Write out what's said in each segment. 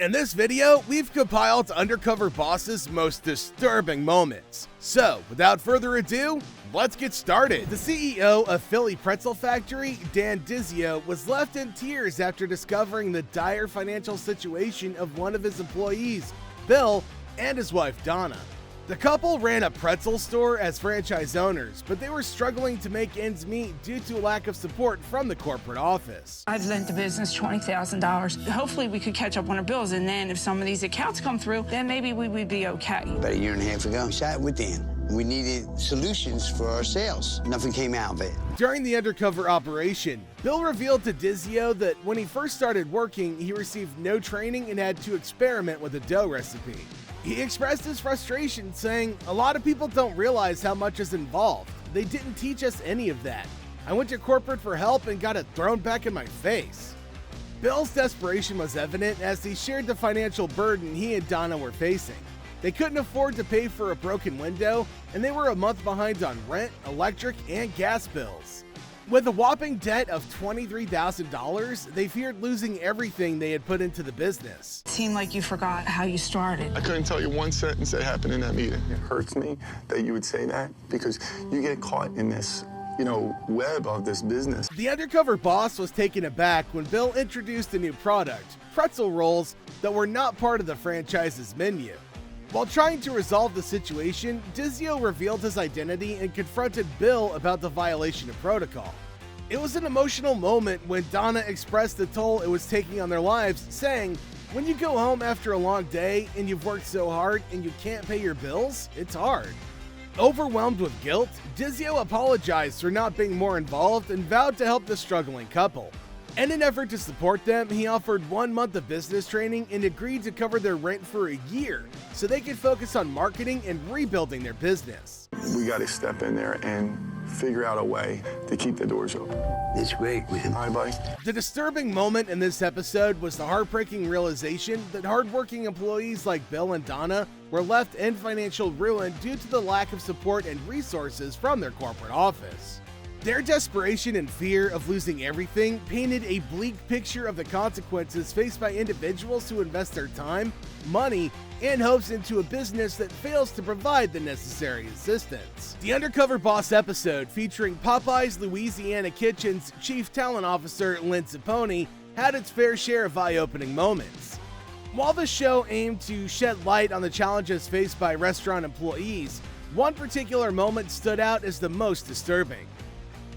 In this video, we've compiled Undercover Boss's most disturbing moments. So, without further ado, let's get started. The CEO of Philly Pretzel Factory, Dan Dizio, was left in tears after discovering the dire financial situation of one of his employees, Bill, and his wife, Donna. The couple ran a pretzel store as franchise owners, but they were struggling to make ends meet due to a lack of support from the corporate office. I've lent the business $20,000. Hopefully we could catch up on our bills, and then if some of these accounts come through, then maybe we would be okay. About a year and a half ago, we sat with Dan. We needed solutions for our sales. Nothing came out of it. During the undercover operation, Bill revealed to Dizio that when he first started working, he received no training and had to experiment with a dough recipe. He expressed his frustration, saying, "A lot of people don't realize how much is involved. They didn't teach us any of that. I went to corporate for help and got it thrown back in my face." Bill's desperation was evident as he shared the financial burden he and Donna were facing. They couldn't afford to pay for a broken window, and they were a month behind on rent, electric, and gas bills. With a whopping debt of $23,000, they feared losing everything they had put into the business. It seemed like you forgot how you started. I couldn't tell you one sentence that happened in that meeting. It hurts me that you would say that because you get caught in this, web of this business. The undercover boss was taken aback when Bill introduced a new product, pretzel rolls, that were not part of the franchise's menu. While trying to resolve the situation, Dizio revealed his identity and confronted Bill about the violation of protocol. It was an emotional moment when Donna expressed the toll it was taking on their lives, saying, "When you go home after a long day and you've worked so hard and you can't pay your bills, it's hard." Overwhelmed with guilt, Dizio apologized for not being more involved and vowed to help the struggling couple. In an effort to support them, he offered 1 month of business training and agreed to cover their rent for a year so they could focus on marketing and rebuilding their business. We got to step in there and figure out a way to keep the doors open. It's great, man. All right, buddy. The disturbing moment in this episode was the heartbreaking realization that hardworking employees like Bill and Donna were left in financial ruin due to the lack of support and resources from their corporate office. Their desperation and fear of losing everything painted a bleak picture of the consequences faced by individuals who invest their time, money, and hopes into a business that fails to provide the necessary assistance. The Undercover Boss episode, featuring Popeye's Louisiana Kitchen's Chief Talent Officer Lynn Zapponi, had its fair share of eye-opening moments. While the show aimed to shed light on the challenges faced by restaurant employees, one particular moment stood out as the most disturbing.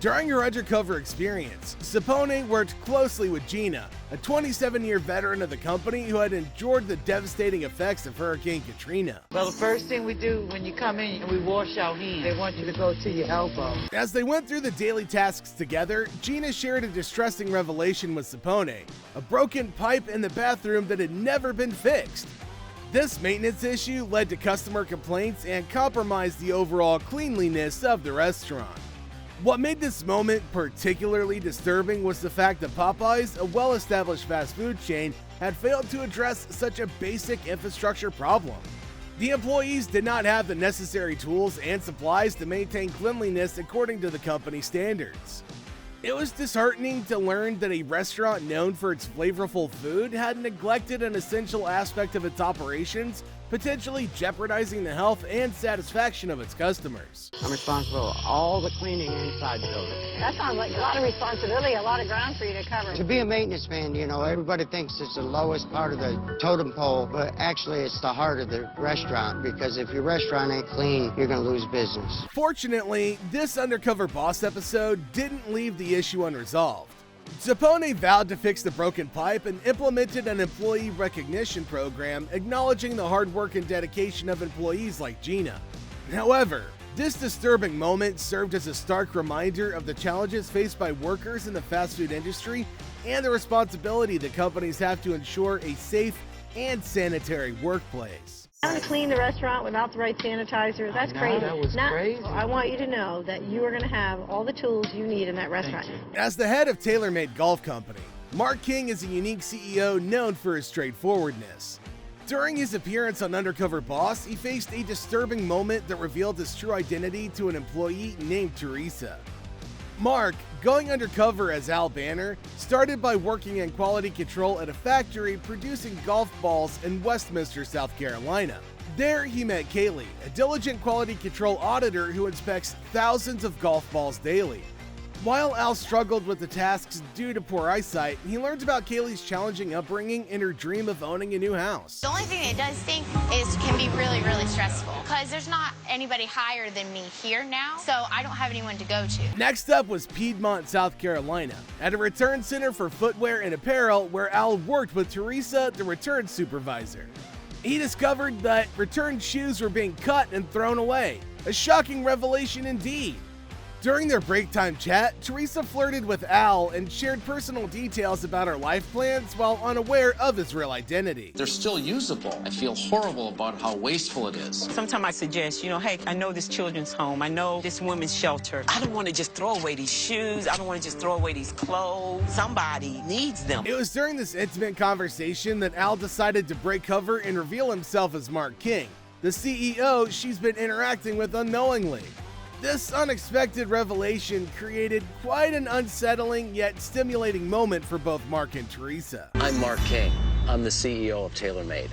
During her undercover experience, Zapponi worked closely with Gina, a 27-year veteran of the company who had endured the devastating effects of Hurricane Katrina. Well, the first thing we do when you come in and we wash our hands, they want you to go to your elbow. As they went through the daily tasks together, Gina shared a distressing revelation with Zapponi, a broken pipe in the bathroom that had never been fixed. This maintenance issue led to customer complaints and compromised the overall cleanliness of the restaurant. What made this moment particularly disturbing was the fact that Popeyes, a well-established fast food chain, had failed to address such a basic infrastructure problem. The employees did not have the necessary tools and supplies to maintain cleanliness according to the company standards. It was disheartening to learn that a restaurant known for its flavorful food had neglected an essential aspect of its operations, potentially jeopardizing the health and satisfaction of its customers. I'm responsible for all the cleaning inside the building. That sounds like a lot of responsibility, a lot of ground for you to cover. To be a maintenance man, everybody thinks it's the lowest part of the totem pole, but actually it's the heart of the restaurant, because if your restaurant ain't clean, you're going to lose business. Fortunately, this Undercover Boss episode didn't leave the issue unresolved. Zapponi vowed to fix the broken pipe and implemented an employee recognition program acknowledging the hard work and dedication of employees like Gina. However, this disturbing moment served as a stark reminder of the challenges faced by workers in the fast food industry and the responsibility that companies have to ensure a safe and sanitary workplace. Having to clean the restaurant without the right sanitizer, that's crazy. That was crazy. I want you to know that you are going to have all the tools you need in that restaurant. As the head of TaylorMade Golf Company, Mark King is a unique CEO known for his straightforwardness. During his appearance on Undercover Boss, he faced a disturbing moment that revealed his true identity to an employee named Teresa. Mark, going undercover as Al Banner, started by working in quality control at a factory producing golf balls in Westminster, South Carolina. There, he met Kaylee, a diligent quality control auditor who inspects thousands of golf balls daily. While Al struggled with the tasks due to poor eyesight, he learned about Kaylee's challenging upbringing and her dream of owning a new house. The only thing it does stink is can be really, really stressful because there's not anybody higher than me here now, so I don't have anyone to go to. Next up was Piedmont, South Carolina, at a return center for footwear and apparel where Al worked with Teresa, the return supervisor. He discovered that returned shoes were being cut and thrown away. A shocking revelation indeed. During their break time chat, Teresa flirted with Al and shared personal details about her life plans while unaware of his real identity. They're still usable. I feel horrible about how wasteful it is. Sometimes I suggest, hey, I know this children's home. I know this women's shelter. I don't want to just throw away these shoes. I don't want to just throw away these clothes. Somebody needs them. It was during this intimate conversation that Al decided to break cover and reveal himself as Mark King, the CEO she's been interacting with unknowingly. This unexpected revelation created quite an unsettling yet stimulating moment for both Mark and Teresa. I'm Mark King. I'm the CEO of TaylorMade.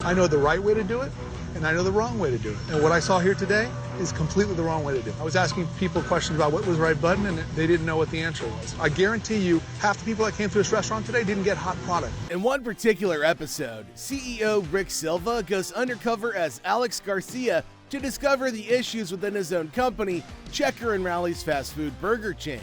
I know the right way to do it, and I know the wrong way to do it. And what I saw here today is completely the wrong way to do it. I was asking people questions about what was the right button, and they didn't know what the answer was. I guarantee you, half the people that came through this restaurant today didn't get hot product. In one particular episode, CEO Rick Silva goes undercover as Alex Garcia to discover the issues within his own company, Checker and Rally's fast food burger chain.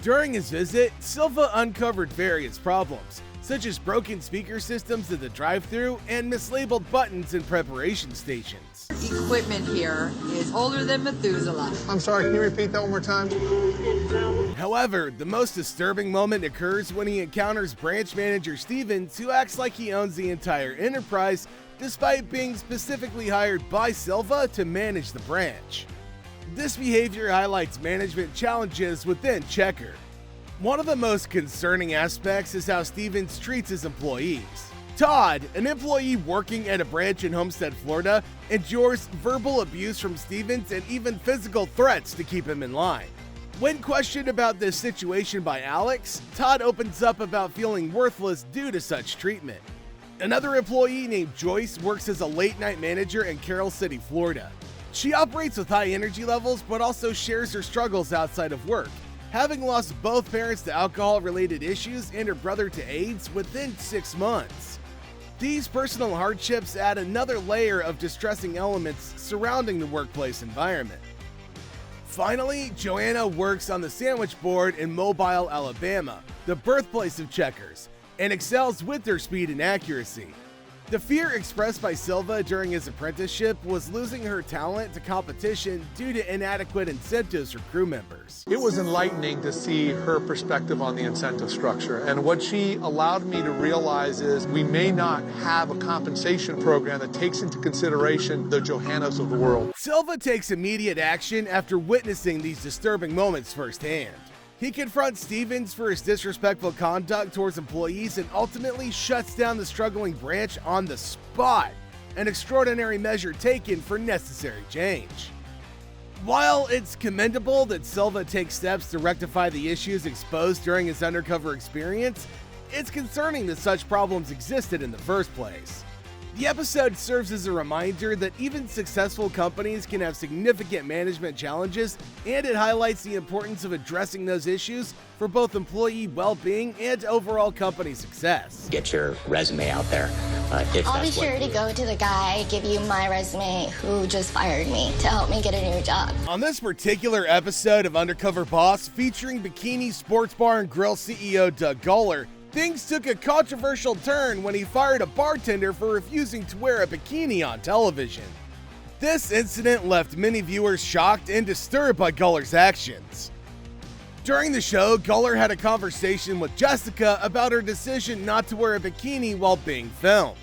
During his visit, Silva uncovered various problems, such as broken speaker systems at the drive-thru and mislabeled buttons in preparation stations. Equipment here is older than Methuselah. I'm sorry, can you repeat that one more time? However, the most disturbing moment occurs when he encounters branch manager Stevens, who acts like he owns the entire enterprise, despite being specifically hired by Silva to manage the branch. This behavior highlights management challenges within Checker. One of the most concerning aspects is how Stevens treats his employees. Todd, an employee working at a branch in Homestead, Florida, endures verbal abuse from Stevens and even physical threats to keep him in line. When questioned about this situation by Alex, Todd opens up about feeling worthless due to such treatment. Another employee named Joyce works as a late-night manager in Carroll City, Florida. She operates with high energy levels but also shares her struggles outside of work, having lost both parents to alcohol-related issues and her brother to AIDS within 6 months. These personal hardships add another layer of distressing elements surrounding the workplace environment. Finally, Joanna works on the sandwich board in Mobile, Alabama, the birthplace of Checkers, and excels with her speed and accuracy. The fear expressed by Silva during his apprenticeship was losing her talent to competition due to inadequate incentives for crew members. It was enlightening to see her perspective on the incentive structure. And what she allowed me to realize is we may not have a compensation program that takes into consideration the Johannas of the world. Silva takes immediate action after witnessing these disturbing moments firsthand. He confronts Stevens for his disrespectful conduct towards employees and ultimately shuts down the struggling branch on the spot, an extraordinary measure taken for necessary change. While it's commendable that Silva takes steps to rectify the issues exposed during his undercover experience, it's concerning that such problems existed in the first place. The episode serves as a reminder that even successful companies can have significant management challenges, and it highlights the importance of addressing those issues for both employee well-being and overall company success. Get your resume out there. I'll be sure to go to the guy, give you my resume, who just fired me to help me get a new job. On this particular episode of Undercover Boss, featuring Bikini Sports Bar and Grill CEO Doug Goller, things took a controversial turn when he fired a bartender for refusing to wear a bikini on television. This incident left many viewers shocked and disturbed by Goller's actions. During the show, Goller had a conversation with Jessica about her decision not to wear a bikini while being filmed.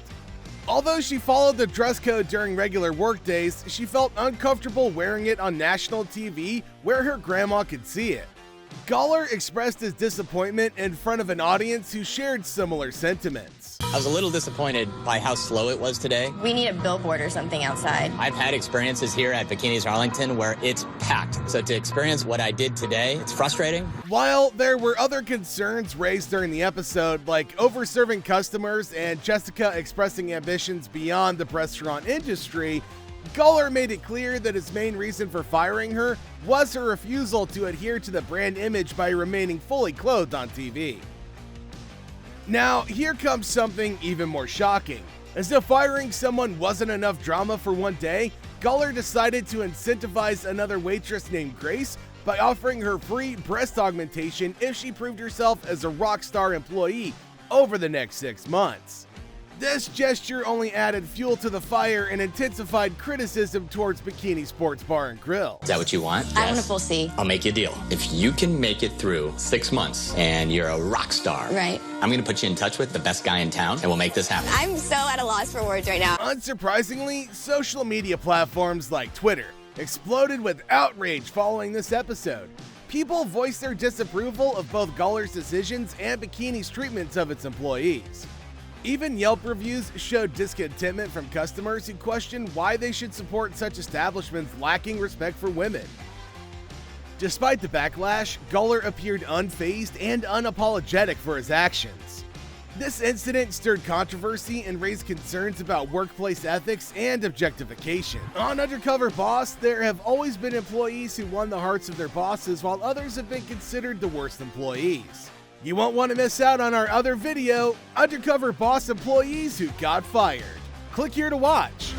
Although she followed the dress code during regular work days, she felt uncomfortable wearing it on national TV where her grandma could see it. Goller expressed his disappointment in front of an audience who shared similar sentiments. I was a little disappointed by how slow it was today. We need a billboard or something outside. I've had experiences here at Bikinis Arlington where it's packed. So to experience what I did today, it's frustrating. While there were other concerns raised during the episode, like over-serving customers and Jessica expressing ambitions beyond the restaurant industry, Guller made it clear that his main reason for firing her was her refusal to adhere to the brand image by remaining fully clothed on TV. Now, here comes something even more shocking. As if firing someone wasn't enough drama for one day, Guller decided to incentivize another waitress named Grace by offering her free breast augmentation if she proved herself as a rock star employee over the next 6 months. This gesture only added fuel to the fire and intensified criticism towards Bikini Sports Bar and Grill. Is that what you want? I want a full C. I'll make you a deal. If you can make it through 6 months and you're a rock star, Right. I'm going to put you in touch with the best guy in town and we'll make this happen. I'm so at a loss for words right now. Unsurprisingly, social media platforms like Twitter exploded with outrage following this episode. People voiced their disapproval of both Guller's decisions and Bikini's treatments of its employees. Even Yelp reviews showed discontentment from customers who questioned why they should support such establishments lacking respect for women. Despite the backlash, Guller appeared unfazed and unapologetic for his actions. This incident stirred controversy and raised concerns about workplace ethics and objectification. On Undercover Boss, there have always been employees who won the hearts of their bosses, while others have been considered the worst employees. You won't want to miss out on our other video, Undercover Boss Employees Who Got Fired. Click here to watch.